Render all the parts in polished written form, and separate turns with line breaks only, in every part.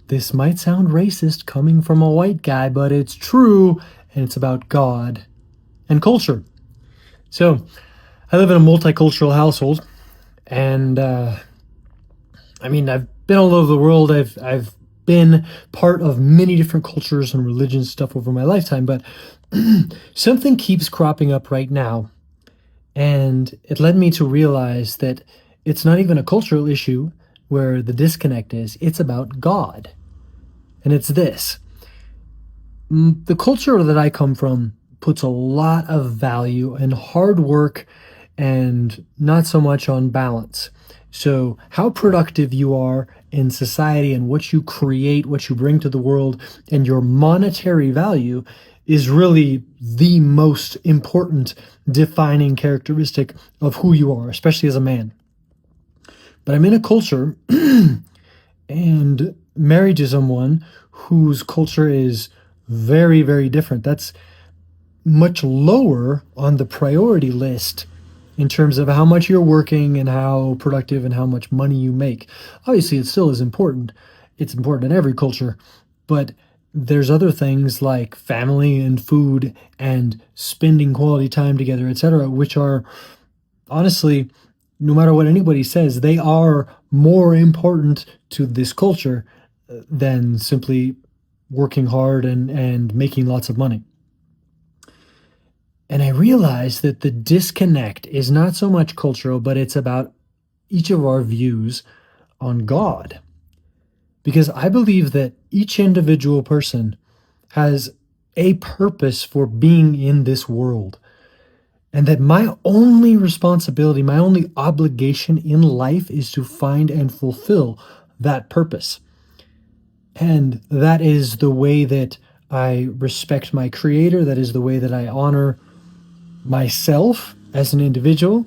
This might sound racist coming from a white guy, but it's true, and it's about God and culture. So, I live in a multicultural household, and I've been all over the world. I've been part of many different cultures and religions stuff over my lifetime, but something keeps cropping up right now, and it led me to realize that it's not even a cultural issue where the disconnect is. It's about God. And it's this. The culture that I come from puts a lot of value and hard work and not so much on balance. So, how productive you are in society and what you create, what you bring to the world, and your monetary value is really the most important defining characteristic of who you are, especially as a man. But I'm in a culture and married to someone whose culture is very, very different. That's much lower on the priority list in terms of how much you're working and how productive and how much money you make. Obviously, it still is important. It's important in every culture, but there's other things like family and food and spending quality time together, etc., which are honestly, no matter what anybody says, they are more important to this culture than simply working hard and making lots of money. And I realized that the disconnect is not so much cultural, but it's about each of our views on God. Because I believe that each individual person has a purpose for being in this world. And that my only responsibility, my only obligation in life is to find and fulfill that purpose. And that is the way that I respect my Creator. That is the way that I honor myself as an individual.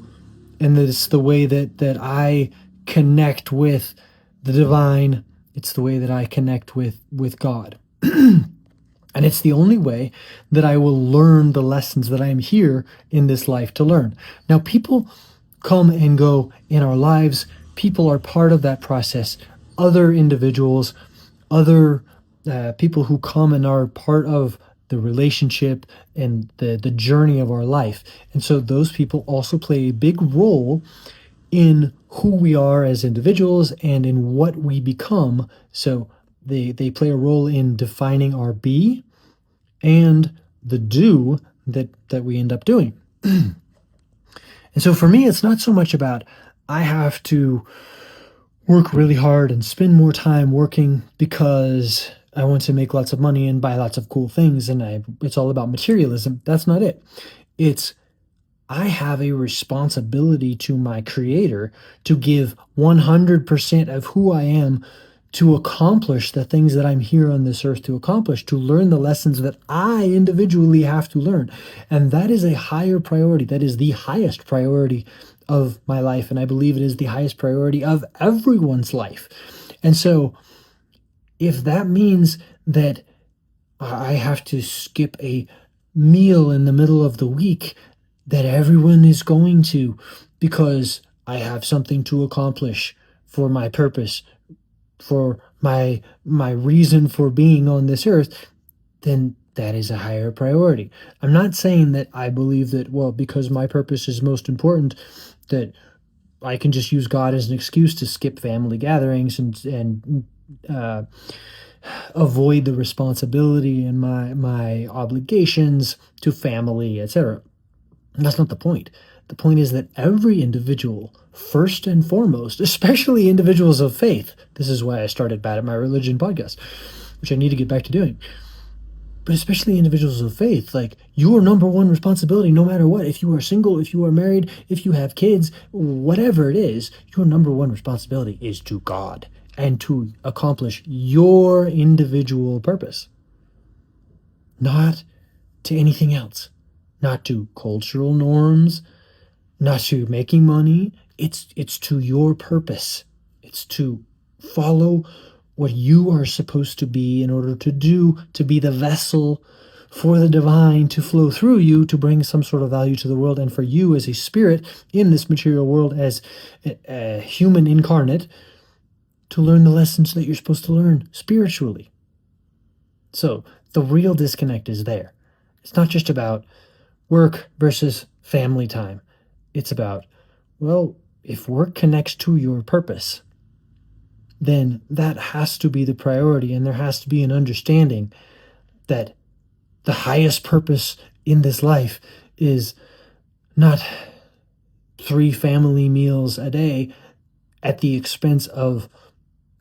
And it's the way that I connect with the divine. It's the way that I connect with God. And it's the only way that I will learn the lessons that I am here in this life to learn. Now, people come and go in our lives. People are part of that process. Other individuals, other people who come and are part of the relationship and the journey of our life. And so those people also play a big role in who we are as individuals and in what we become. So they play a role in defining our be and the do that we end up doing. And so for me, it's not so much about I have to work really hard and spend more time working because I want to make lots of money and buy lots of cool things, and it's all about materialism. That's not it. It's I have a responsibility to my Creator to give 100% of who I am to accomplish the things that I'm here on this earth to accomplish, to learn the lessons that I individually have to learn. And that is a higher priority. That is the highest priority of my life. And I believe it is the highest priority of everyone's life. And so if that means that I have to skip a meal in the middle of the week that everyone is going to because I have something to accomplish for my purpose, for my reason for being on this earth, then that is a higher priority. I'm not saying that I believe that, well, because my purpose is most important, that I can just use God as an excuse to skip family gatherings and avoid the responsibility and my obligations to family, etc. That's not the point. The point is that every individual, first and foremost, especially individuals of faith, this is why I started Bad at My Religion podcast, which I need to get back to doing, but especially individuals of faith, like your number one responsibility, no matter what, if you are single, if you are married, if you have kids, whatever it is, your number one responsibility is to God and to accomplish your individual purpose, not to anything else, not to cultural norms, not to making money. It's to your purpose. It's to follow what you are supposed to be in order to be the vessel for the divine to flow through you to bring some sort of value to the world, and for you as a spirit in this material world, as a human incarnate, to learn the lessons that you're supposed to learn spiritually. So the real disconnect is there. It's not just about work versus family time. It's about, well, if work connects to your purpose, then that has to be the priority, and there has to be an understanding that the highest purpose in this life is not 3 family meals a day at the expense of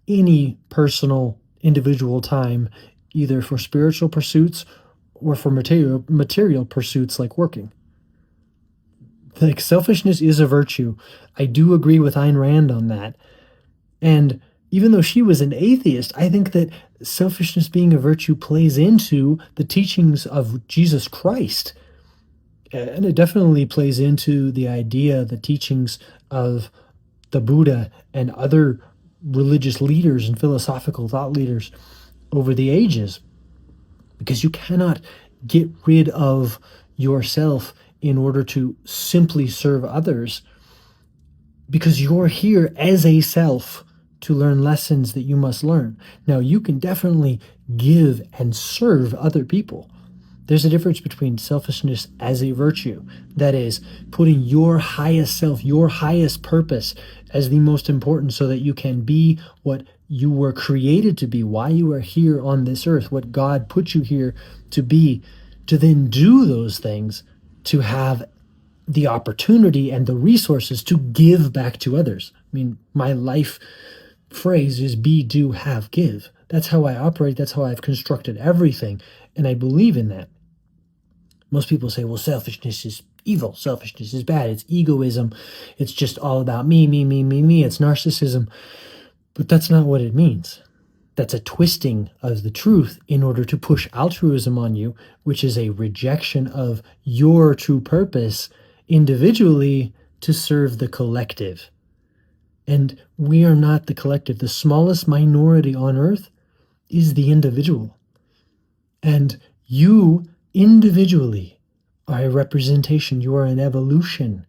any personal individual time, either for spiritual pursuits or for material pursuits like working. Like, selfishness is a virtue. I do agree with Ayn Rand on that. And even though she was an atheist, I think that selfishness being a virtue plays into the teachings of Jesus Christ. And it definitely plays into the idea, the teachings of the Buddha and other religious leaders and philosophical thought leaders over the ages. Because you cannot get rid of yourself in order to simply serve others, because you're here as a self to learn lessons that you must learn. Now, you can definitely give and serve other people. There's a difference between selfishness as a virtue, that is, putting your highest self, your highest purpose as the most important so that you can be what you were created to be, why you are here on this earth, what God put you here to be, to then do those things, to have the opportunity and the resources to give back to others. I mean, my life phrase is be, do, have, give. That's how I operate. That's how I've constructed everything. And I believe in that. Most people say, well, selfishness is evil. Selfishness is bad. It's egoism. It's just all about me, me, me, me, me. It's narcissism. But that's not what it means. That's a twisting of the truth in order to push altruism on you, which is a rejection of your true purpose individually to serve the collective. And we are not the collective. The smallest minority on earth is the individual. And you individually are a representation. You are an evolution.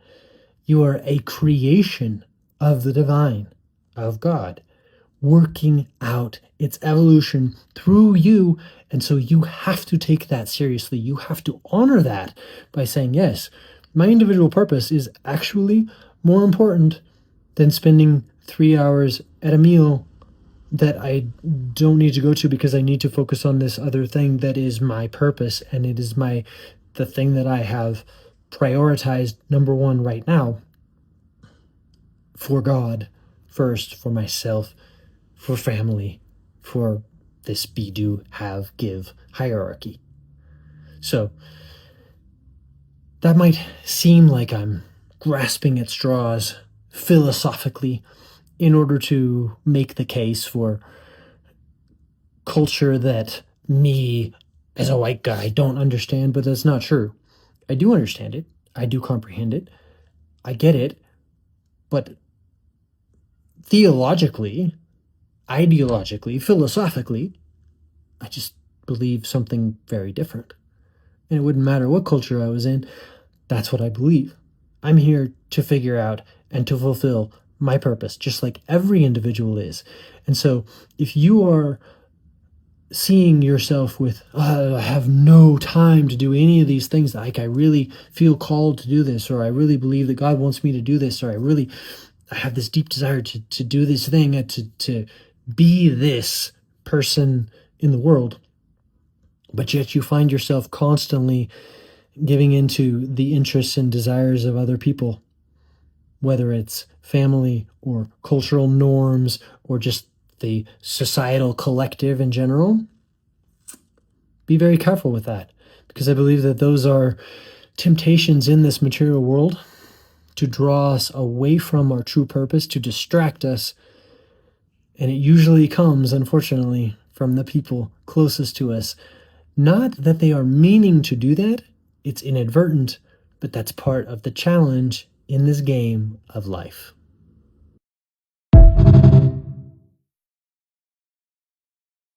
You are a creation of the divine, of God, working out its evolution through you. And so you have to take that seriously. You have to honor that by saying, yes, my individual purpose is actually more important than spending 3 hours at a meal that I don't need to go to because I need to focus on this other thing that is my purpose, and it is the thing that I have prioritized number one right now, for God first, for myself, for family, for this be, do, have, give hierarchy. So that might seem like I'm grasping at straws philosophically in order to make the case for culture that me, as a white guy, don't understand, but that's not true. I do understand it. I do comprehend it. I get it. But theologically, ideologically, philosophically, I just believe something very different. And it wouldn't matter what culture I was in. That's what I believe. I'm here to figure out and to fulfill my purpose, just like every individual is. And so if you are seeing yourself with, I have no time to do any of these things, like I really feel called to do this, or I really believe that God wants me to do this, or I have this deep desire to do this thing, to be this person in the world, but yet you find yourself constantly giving into the interests and desires of other people, whether it's family or cultural norms or just the societal collective in general, be very careful with that, because I believe that those are temptations in this material world to draw us away from our true purpose, to distract us. And it usually comes, unfortunately, from the people closest to us. Not that they are meaning to do that, it's inadvertent, but that's part of the challenge in this game of life.